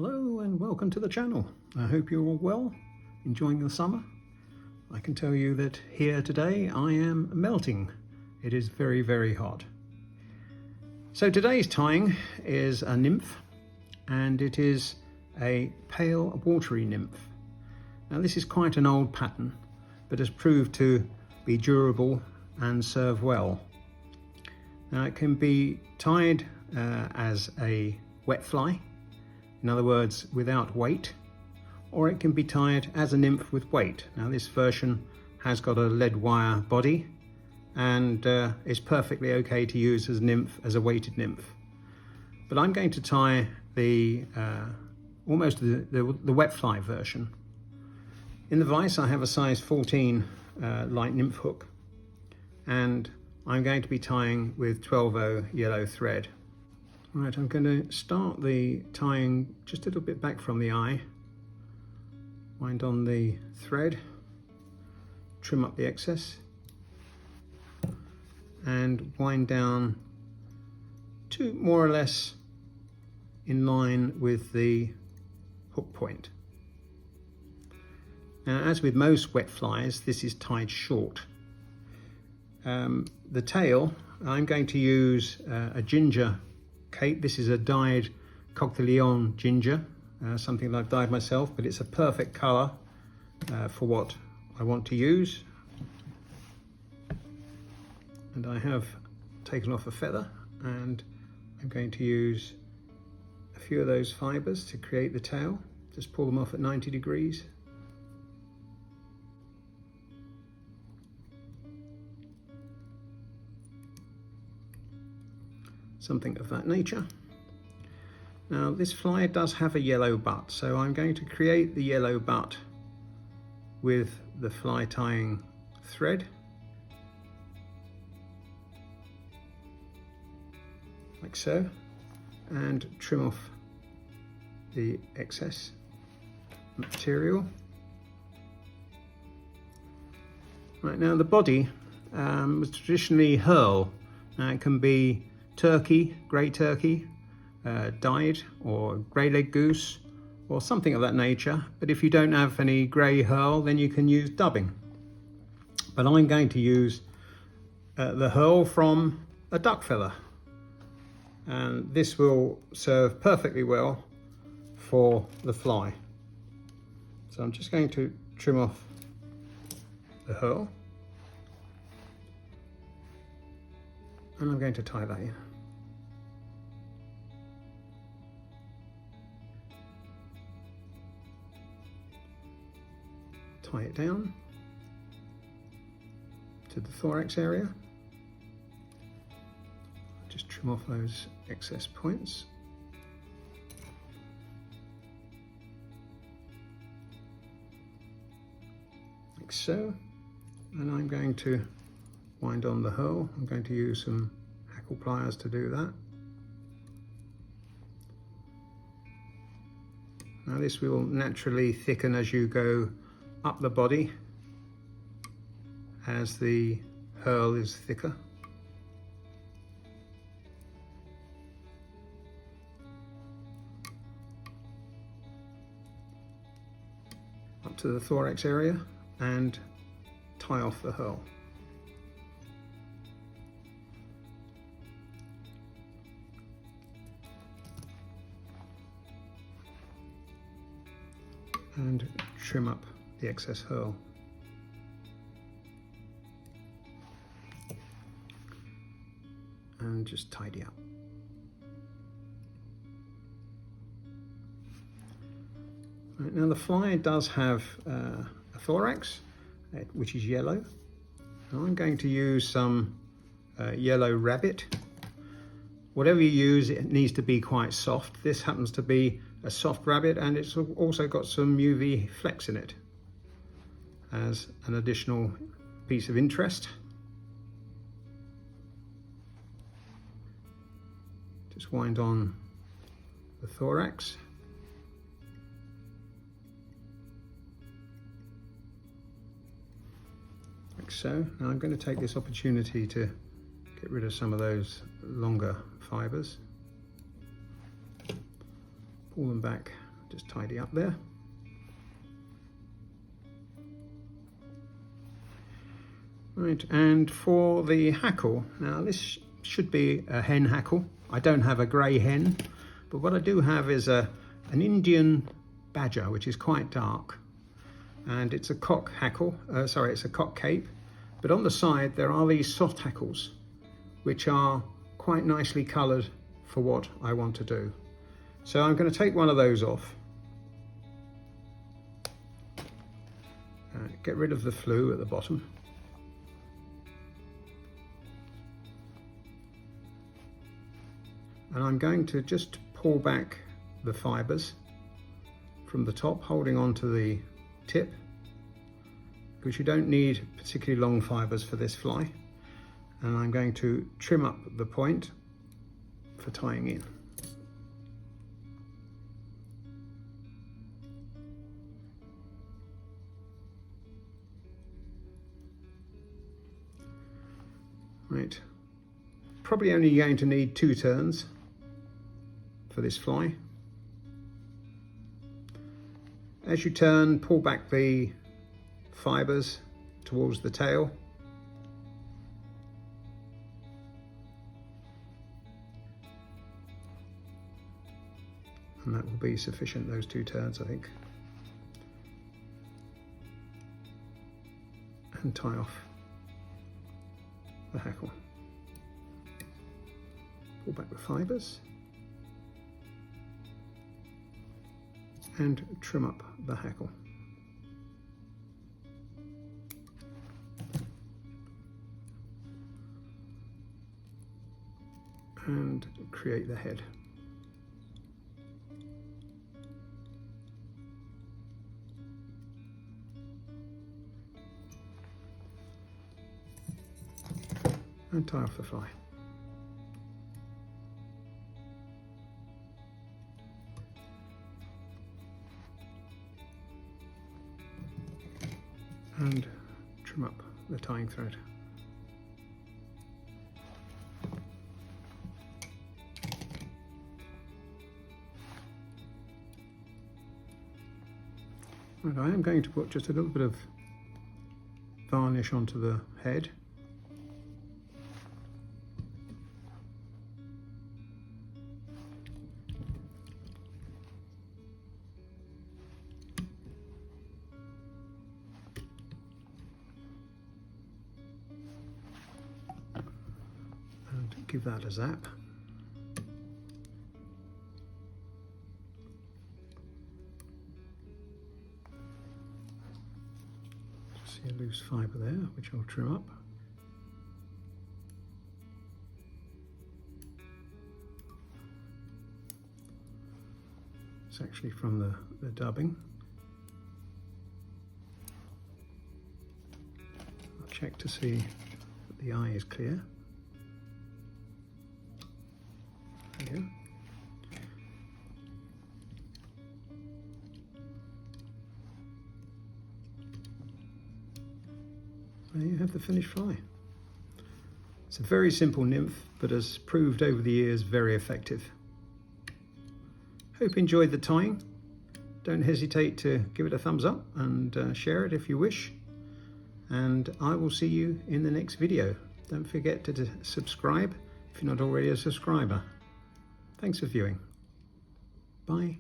Hello and welcome to the channel. I hope you're all well, enjoying the summer. I can tell you that here today I am melting. It is very, very hot. So today's tying is a nymph, and it is a pale watery nymph. Now this is quite an old pattern, but has proved to be durable and serve well. Now it can be tied as a wet fly, in other words without weight, or it can be tied as a nymph with weight. Now this version has got a lead wire body and is perfectly okay to use as nymph, as a weighted nymph. But I'm going to tie the almost the wet fly version. In the vise I have a size 14 light nymph hook, and I'm going to be tying with 12/0 yellow thread. Right, I'm going to start the tying just a little bit back from the eye, wind on the thread, trim up the excess, and wind down to more or less in line with the hook point. Now, as with most wet flies, this is tied short. The tail, I'm going to use a ginger cape. This is a dyed Coq de Leon ginger, something that I've dyed myself, but it's a perfect colour for what I want to use. And I have taken off a feather, and I'm going to use a few of those fibres to create the tail. Just pull them off at 90 degrees. Something of that nature. Now this fly does have a yellow butt, so I'm going to create the yellow butt with the fly tying thread, like so, and trim off the excess material. Right, now the body was traditionally herl. Now it can be turkey, grey turkey, dyed, or grey leg goose, or something of that nature. But if you don't have any grey herl, then you can use dubbing. But I'm going to use the herl from a duck feather, and this will serve perfectly well for the fly. So I'm just going to trim off the herl, and I'm going to tie that in. Tie it down to the thorax area. Just trim off those excess points. Like so. And I'm going to wind on the herl. I'm going to use some hackle pliers to do that. Now this will naturally thicken as you go up the body, as the herl is thicker. Up to the thorax area and tie off the herl. And trim up the excess herl. And just tidy up. Right, now the fly does have a thorax, which is yellow. And I'm going to use some yellow rabbit. Whatever you use, it needs to be quite soft. This happens to be a soft rabbit, and it's also got some UV flecks in it as an additional piece of interest. Just wind on the thorax. Like so. Now I'm going to take this opportunity to get rid of some of those longer fibres. Pull them back just tidy up there. Right, and for the hackle, now this should be a hen hackle. I don't have a grey hen, but what I do have is an Indian badger, which is quite dark, and it's a cock hackle, it's a cock cape, but on the side there are these soft hackles, which are quite nicely coloured for what I want to do. So I'm going to take one of those off, get rid of the flue at the bottom, and I'm going to just pull back the fibres from the top, holding on to the tip, because you don't need particularly long fibres for this fly. And I'm going to trim up the point for tying in. Right, probably only going to need 2 turns for this fly. As you turn, pull back the fibres towards the tail. And that will be sufficient, those 2 turns, I think. And tie off the hackle. Pull back the fibres and trim up the hackle. And create the head. And tie off the fly. And trim up the tying thread. And I am going to put just a little bit of varnish onto the head. Give that a zap. See a loose fibre there, which I'll trim up. It's actually from the dubbing. I'll check to see that the eye is clear. There you have the finished fly. It's a very simple nymph, but has proved over the years very effective. Hope you enjoyed the tying. Don't hesitate to give it a thumbs up and share it if you wish. And I will see you in the next video. Don't forget to subscribe if you're not already a subscriber. Thanks for viewing. Bye.